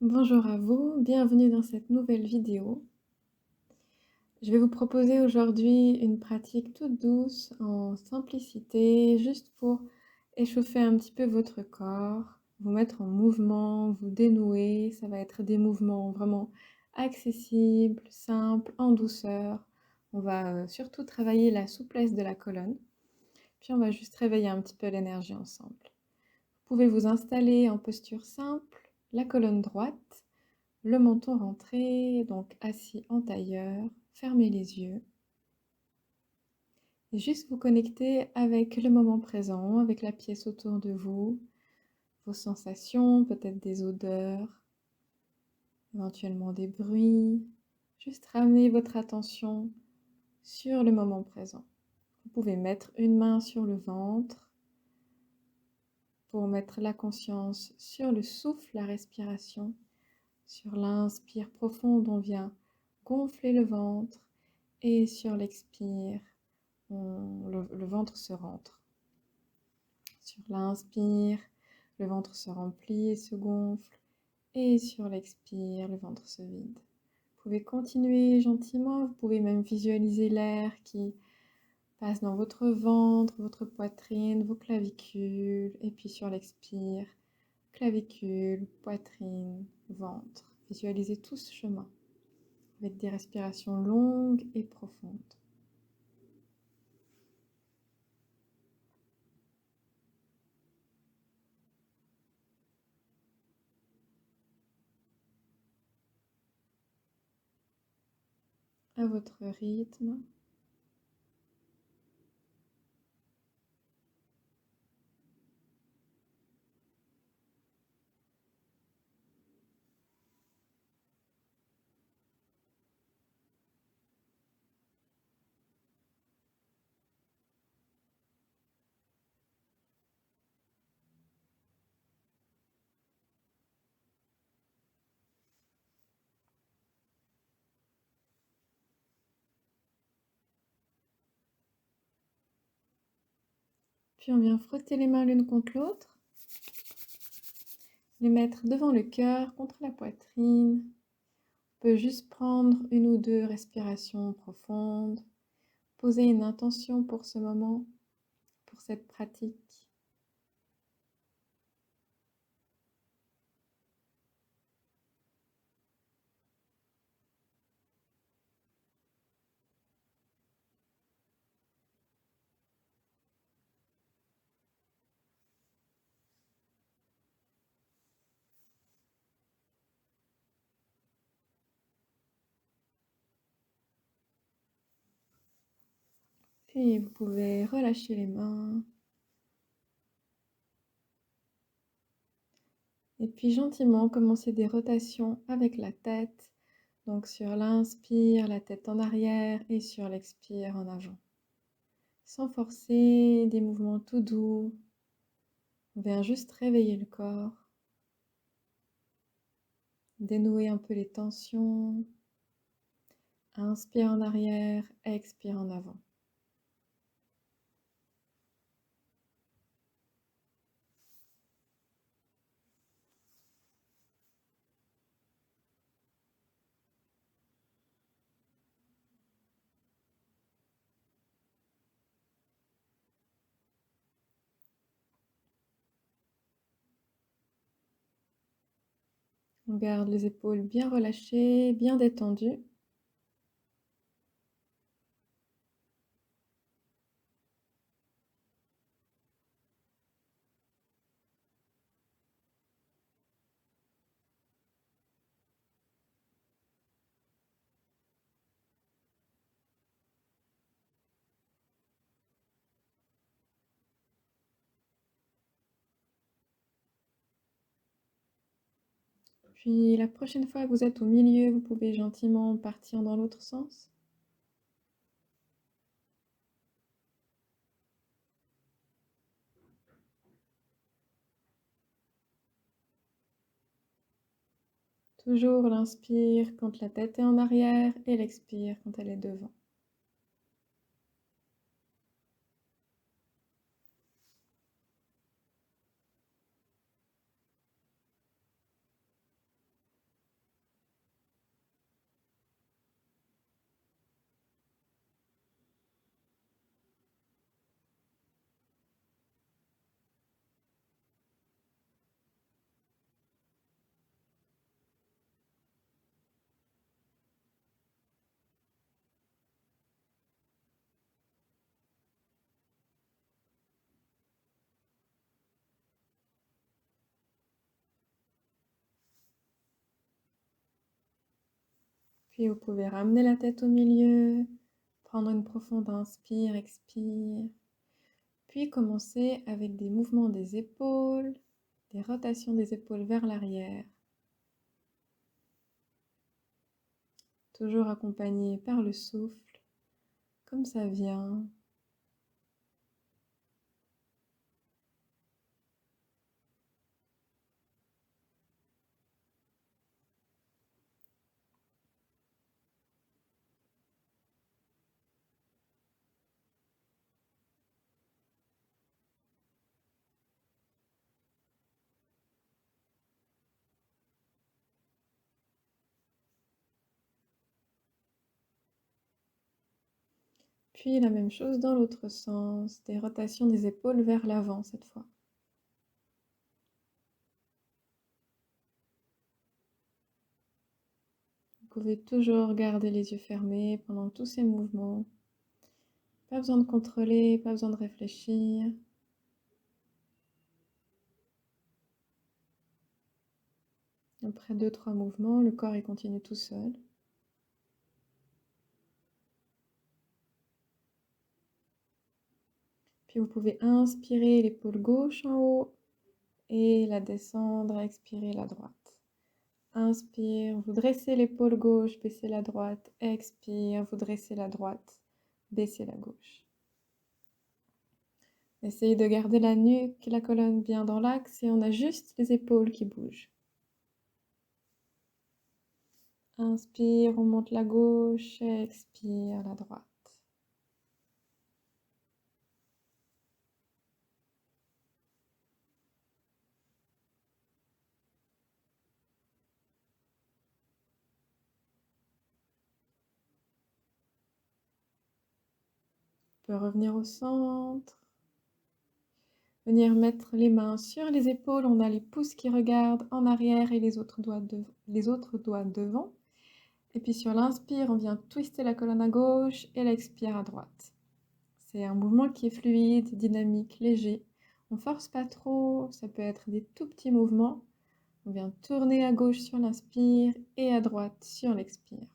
Bonjour à vous, bienvenue dans cette nouvelle vidéo. Je vais vous proposer aujourd'hui une pratique toute douce, en simplicité, juste pour échauffer un petit peu votre corps, vous mettre en mouvement, vous dénouer. Ça va être des mouvements vraiment accessibles, simples, en douceur. On va surtout travailler la souplesse de la colonne, puis on va juste réveiller un petit peu l'énergie ensemble. Vous pouvez vous installer en posture simple, la colonne droite, le menton rentré, donc assis en tailleur, fermez les yeux. Et juste vous connecter avec le moment présent, avec la pièce autour de vous, vos sensations, peut-être des odeurs, éventuellement des bruits. Juste ramener votre attention sur le moment présent. Vous pouvez mettre une main sur le ventre pour mettre la conscience sur le souffle, la respiration. Sur l'inspire profonde, on vient gonfler le ventre et sur l'expire, le ventre se rentre. Sur l'inspire, le ventre se remplit et se gonfle et sur l'expire, le ventre se vide. Vous pouvez continuer gentiment, vous pouvez même visualiser l'air qui passe dans votre ventre, votre poitrine, vos clavicules et puis sur l'expire, clavicule, poitrine, ventre. Visualisez tout ce chemin avec des respirations longues et profondes. À votre rythme. Puis on vient frotter les mains l'une contre l'autre, les mettre devant le cœur, contre la poitrine. On peut juste prendre une ou deux respirations profondes, poser une intention pour ce moment, pour cette pratique. Puis vous pouvez relâcher les mains. Et puis gentiment commencer des rotations avec la tête. Donc sur l'inspire, la tête en arrière et sur l'expire en avant. Sans forcer, des mouvements tout doux. On vient juste réveiller le corps. Dénouer un peu les tensions. Inspire en arrière, expire en avant. On garde les épaules bien relâchées, bien détendues. Puis la prochaine fois que vous êtes au milieu, vous pouvez gentiment partir dans l'autre sens. Toujours l'inspire quand la tête est en arrière et l'expire quand elle est devant. Puis vous pouvez ramener la tête au milieu, prendre une profonde inspire, expire. Puis commencer avec des mouvements des épaules, des rotations des épaules vers l'arrière. Toujours accompagné par le souffle, comme ça vient. Puis la même chose dans l'autre sens, des rotations des épaules vers l'avant cette fois. Vous pouvez toujours garder les yeux fermés pendant tous ces mouvements. Pas besoin de contrôler, pas besoin de réfléchir. Après 2-3 mouvements, le corps il continue tout seul. Puis vous pouvez inspirer l'épaule gauche en haut et la descendre, expirer la droite. Inspire, vous dressez l'épaule gauche, baissez la droite. Expire, vous dressez la droite, baissez la gauche. Essayez de garder la nuque, la colonne bien dans l'axe et on a juste les épaules qui bougent. Inspire, on monte la gauche, expire la droite. On peut revenir au centre. Venir mettre les mains sur les épaules, on a les pouces qui regardent en arrière et les autres doigts devant. Et puis sur l'inspire, on vient twister la colonne à gauche et l'expire à droite. C'est un mouvement qui est fluide, dynamique, léger. On force pas trop, ça peut être des tout petits mouvements. On vient tourner à gauche sur l'inspire et à droite sur l'expire.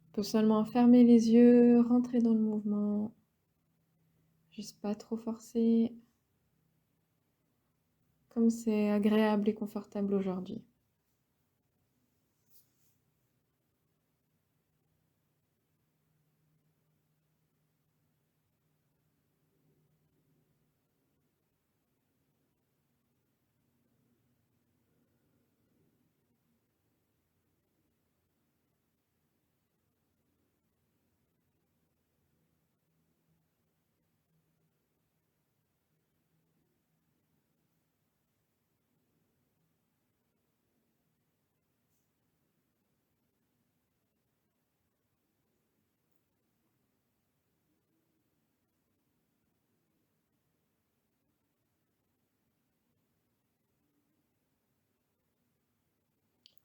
On peut seulement fermer les yeux, rentrer dans le mouvement. Juste pas trop forcer. Comme c'est agréable et confortable aujourd'hui.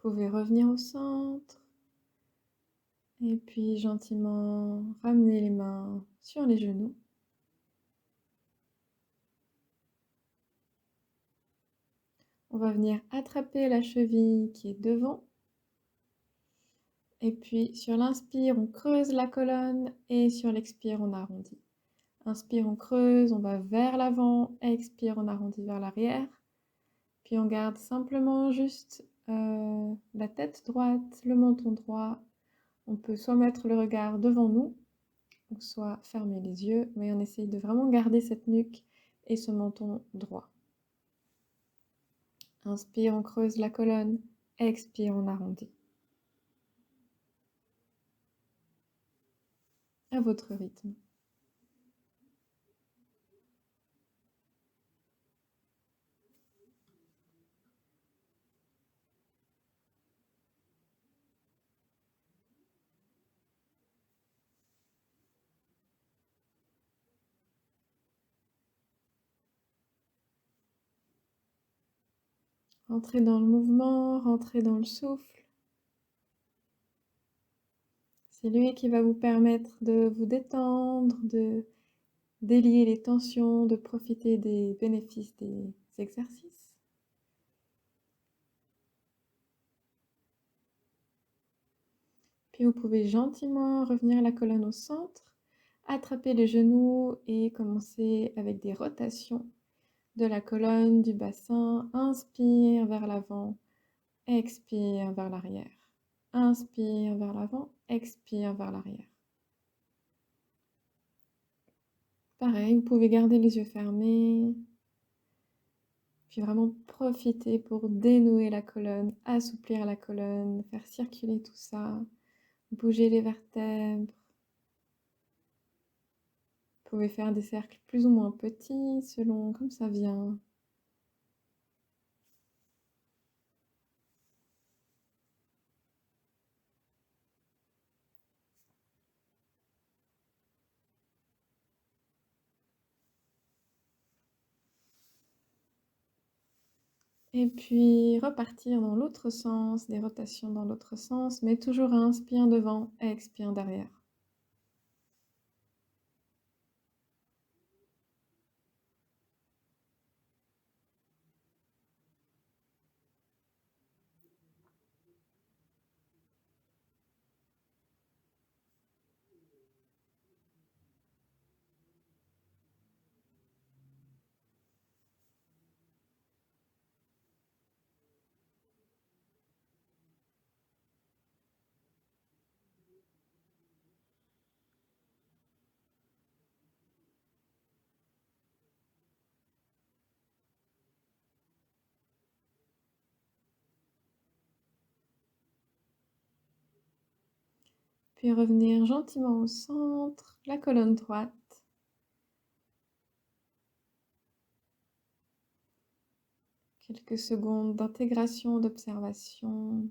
Vous pouvez revenir au centre. Et puis gentiment ramener les mains sur les genoux. On va venir attraper la cheville qui est devant. Et puis sur l'inspire, on creuse la colonne et sur l'expire, on arrondit. Inspire, on creuse, on va vers l'avant. Expire, on arrondit vers l'arrière. Puis on garde simplement juste la tête droite, le menton droit. On peut soit mettre le regard devant nous, soit fermer les yeux, mais on essaye de vraiment garder cette nuque et ce menton droit. Inspire, on creuse la colonne. Expire, on arrondit. À votre rythme. Rentrez dans le mouvement, rentrez dans le souffle. C'est lui qui va vous permettre de vous détendre, de délier les tensions, de profiter des bénéfices des exercices. Puis vous pouvez gentiment revenir la colonne au centre, attraper les genoux et commencer avec des rotations de la colonne, du bassin. Inspire vers l'avant, expire vers l'arrière. Inspire vers l'avant, expire vers l'arrière. Pareil, vous pouvez garder les yeux fermés. Puis vraiment profiter pour dénouer la colonne, assouplir la colonne, faire circuler tout ça, bouger les vertèbres. Vous pouvez faire des cercles plus ou moins petits selon comme ça vient. Et puis repartir dans l'autre sens, des rotations dans l'autre sens, mais toujours inspire devant, expire derrière. Puis revenir gentiment au centre, la colonne droite. Quelques secondes d'intégration, d'observation.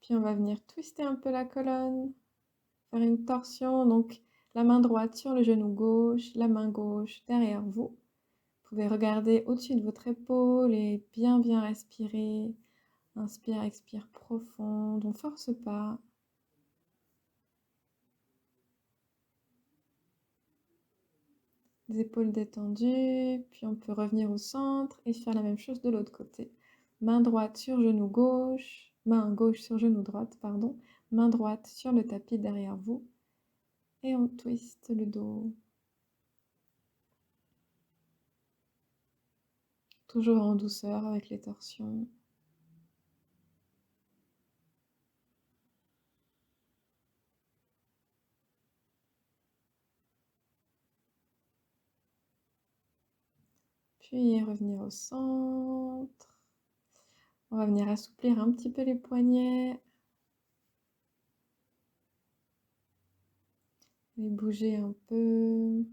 Puis on va venir twister un peu la colonne, faire une torsion. Donc la main droite sur le genou gauche, la main gauche derrière vous. Vous pouvez regarder au-dessus de votre épaule et bien respirer. Inspire, expire profond, on ne force pas. Les épaules détendues, puis on peut revenir au centre et faire la même chose de l'autre côté. Main droite sur genou gauche, main gauche sur genou droite, pardon. Main droite sur le tapis derrière vous. Et on twiste le dos. Toujours en douceur avec les torsions. Puis revenir au centre. On va venir assouplir un petit peu les poignets. Les bouger un peu.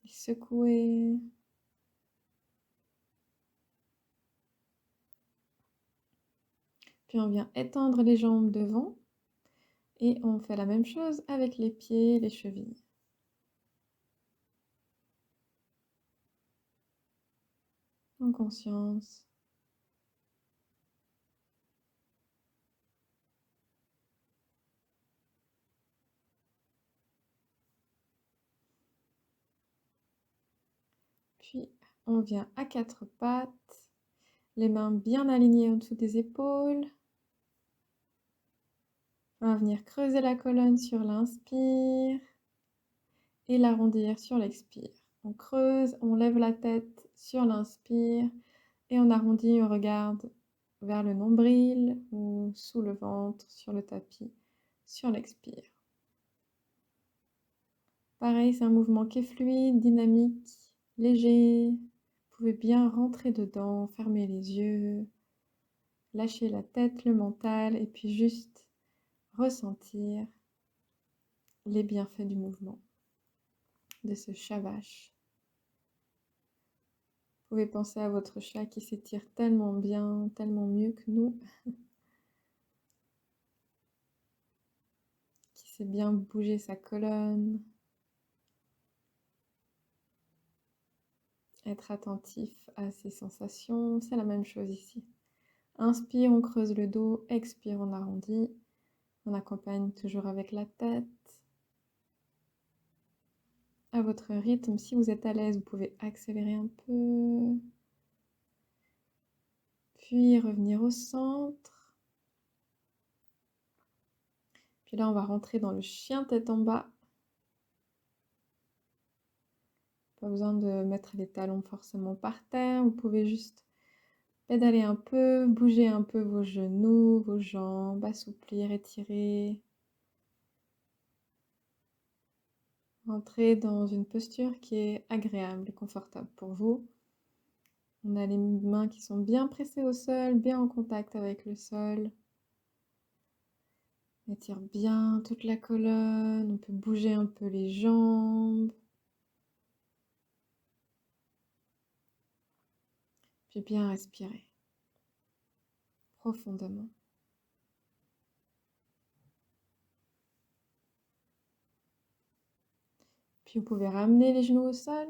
Les secouer. Puis on vient étendre les jambes devant. Et on fait la même chose avec les pieds, les chevilles. En conscience. Puis on vient à quatre pattes, les mains bien alignées en dessous des épaules. On va venir creuser la colonne sur l'inspire et l'arrondir sur l'expire. On creuse, on lève la tête sur l'inspire et on arrondit, on regarde vers le nombril ou sous le ventre, sur le tapis, sur l'expire. Pareil, c'est un mouvement qui est fluide, dynamique, léger. Vous pouvez bien rentrer dedans, fermer les yeux, lâcher la tête, le mental, et puis juste ressentir les bienfaits du mouvement, de ce shavash. Vous pouvez penser à votre chat qui s'étire tellement bien, tellement mieux que nous, qui sait bien bouger sa colonne, être attentif à ses sensations, c'est la même chose ici. Inspire, on creuse le dos. Expire, on arrondit. On accompagne toujours avec la tête. À votre rythme, si vous êtes à l'aise, vous pouvez accélérer un peu. Puis revenir au centre. Puis là, on va rentrer dans le chien tête en bas. Pas besoin de mettre les talons forcément par terre. Vous pouvez juste pédaler un peu, bouger un peu vos genoux, vos jambes, assouplir, étirer. Rentrez dans une posture qui est agréable et confortable pour vous. On a les mains qui sont bien pressées au sol, bien en contact avec le sol. On étire bien toute la colonne, on peut bouger un peu les jambes. Puis bien respirer profondément. Puis vous pouvez ramener les genoux au sol.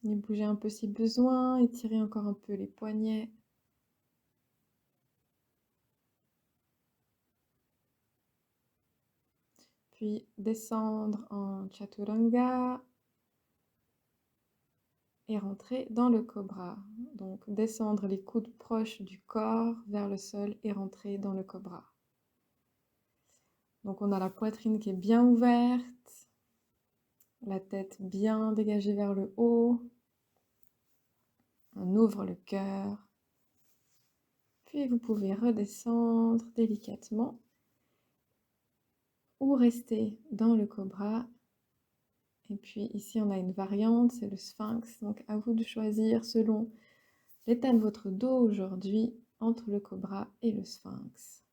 Et bouger un peu si besoin, étirer encore un peu les poignets. Puis descendre en Chaturanga et rentrer dans le Cobra. Donc descendre les coudes proches du corps vers le sol et rentrer dans le Cobra. Donc on a la poitrine qui est bien ouverte, la tête bien dégagée vers le haut. On ouvre le cœur. Puis vous pouvez redescendre délicatement ou rester dans le Cobra. Et puis ici, on a une variante, c'est le Sphinx. Donc à vous de choisir selon l'état de votre dos aujourd'hui entre le Cobra et le Sphinx.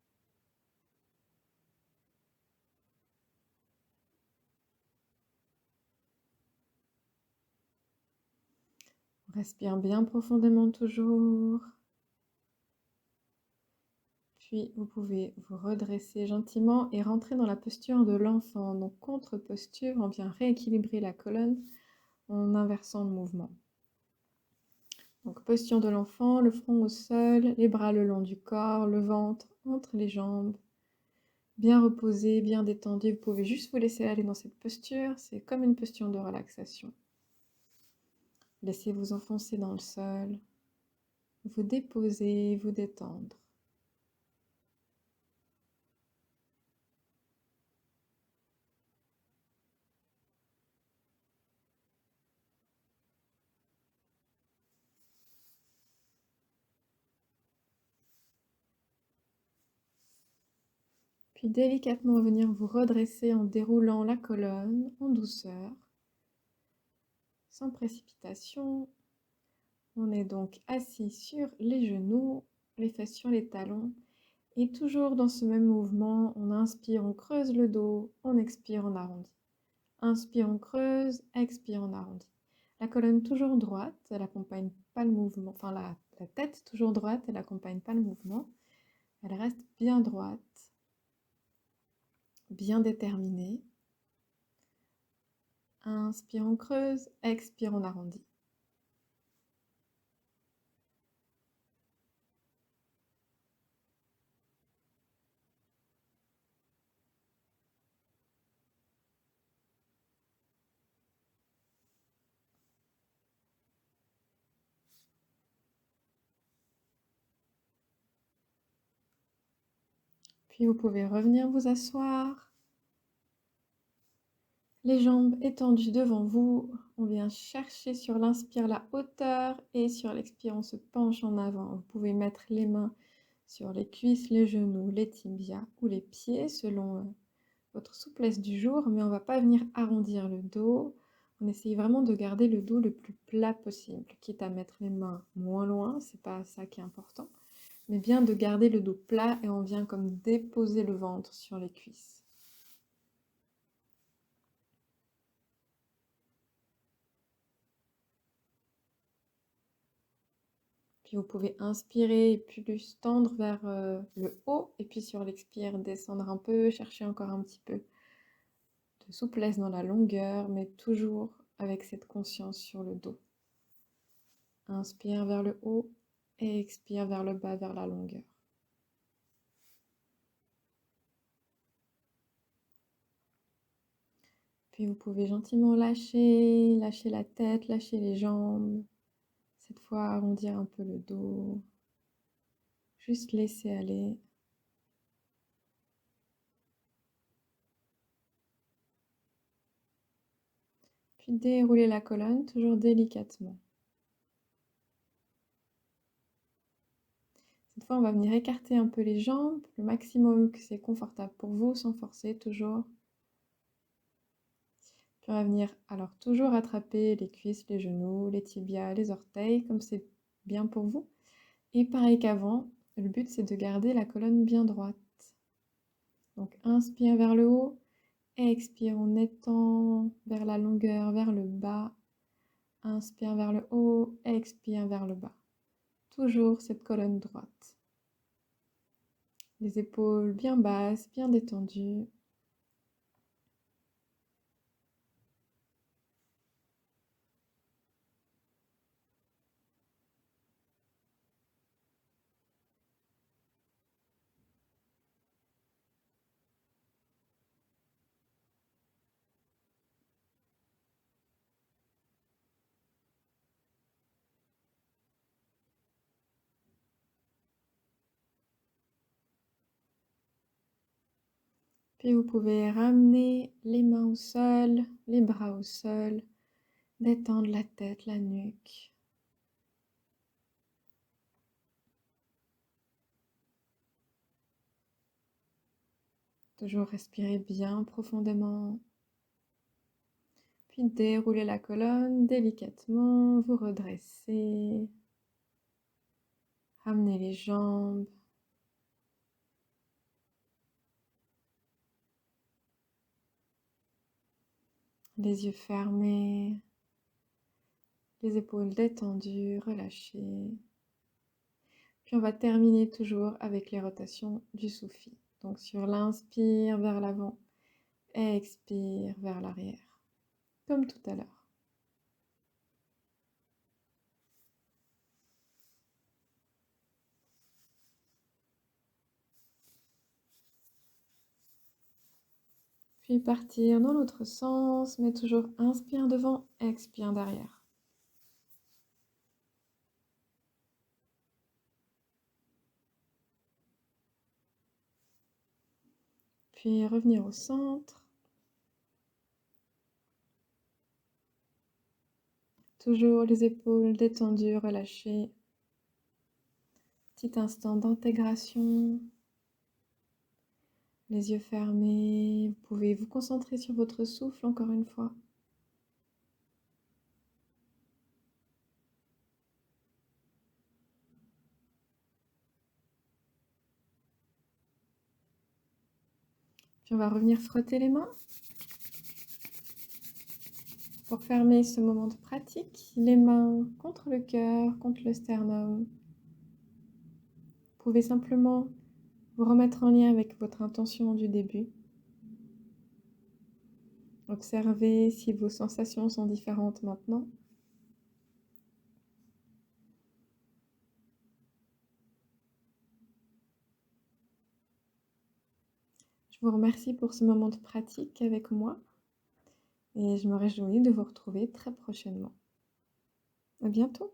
On respire bien profondément toujours. Puis vous pouvez vous redresser gentiment et rentrer dans la posture de l'enfant. Donc contre-posture, on vient rééquilibrer la colonne en inversant le mouvement. Donc posture de l'enfant, le front au sol, les bras le long du corps, le ventre entre les jambes. Bien reposé, bien détendu. Vous pouvez juste vous laisser aller dans cette posture. C'est comme une posture de relaxation. Laissez vous enfoncer dans le sol. Vous déposer, vous détendre. Puis délicatement venir vous redresser en déroulant la colonne en douceur, sans précipitation. On est donc assis sur les genoux, les fesses sur les talons. Et toujours dans ce même mouvement, on inspire, on creuse le dos, on expire, on arrondit. Inspire, on creuse, expire, on arrondit. La colonne toujours droite, elle n'accompagne pas le mouvement. Enfin, la tête toujours droite, elle n'accompagne pas le mouvement. Elle reste bien droite, bien déterminée. Inspire, on creuse, expire, on arrondit. Puis vous pouvez revenir vous asseoir. Les jambes étendues devant vous. On vient chercher sur l'inspire la hauteur et sur l'expire, on se penche en avant. Vous pouvez mettre les mains sur les cuisses, les genoux, les tibias ou les pieds selon votre souplesse du jour, mais on ne va pas venir arrondir le dos. On essaye vraiment de garder le dos le plus plat possible, quitte à mettre les mains moins loin, c'est pas ça qui est important, mais bien de garder le dos plat et on vient comme déposer le ventre sur les cuisses. Puis vous pouvez inspirer et plus tendre vers le haut et puis sur l'expire descendre un peu, chercher encore un petit peu de souplesse dans la longueur, mais toujours avec cette conscience sur le dos. Inspire vers le haut, Et expire vers le bas, vers la longueur. Puis vous pouvez gentiment lâcher la tête, lâcher les jambes. Cette fois, arrondir un peu le dos. Juste laisser aller. Puis dérouler la colonne, toujours délicatement. Cette fois, on va venir écarter un peu les jambes, le maximum que c'est confortable pour vous, sans forcer toujours. Puis on va venir alors toujours attraper les cuisses, les genoux, les tibias, les orteils, comme c'est bien pour vous. Et pareil qu'avant, le but c'est de garder la colonne bien droite. Donc inspire vers le haut, expire, on étend vers la longueur, vers le bas. Inspire vers le haut, expire vers le bas. Toujours cette colonne droite. Les épaules bien basses, bien détendues. Puis vous pouvez ramener les mains au sol, les bras au sol, détendre la tête, la nuque. Toujours respirer bien profondément. Puis dérouler la colonne délicatement, vous redressez. Ramenez les jambes. Les yeux fermés. Les épaules détendues, relâchées. Puis on va terminer toujours avec les rotations du soufi. Donc sur l'inspire vers l'avant, expire vers l'arrière, comme tout à l'heure. Puis partir dans l'autre sens, mais toujours inspire devant, expire derrière. Puis revenir au centre. Toujours les épaules détendues, relâchées. Petit instant d'intégration. Les yeux fermés. Vous pouvez vous concentrer sur votre souffle encore une fois. Puis on va revenir frotter les mains. Pour fermer ce moment de pratique, les mains contre le cœur, contre le sternum. Vous pouvez simplement vous remettre en lien avec votre intention du début. Observez si vos sensations sont différentes maintenant. Je vous remercie pour ce moment de pratique avec moi et je me réjouis de vous retrouver très prochainement. À bientôt!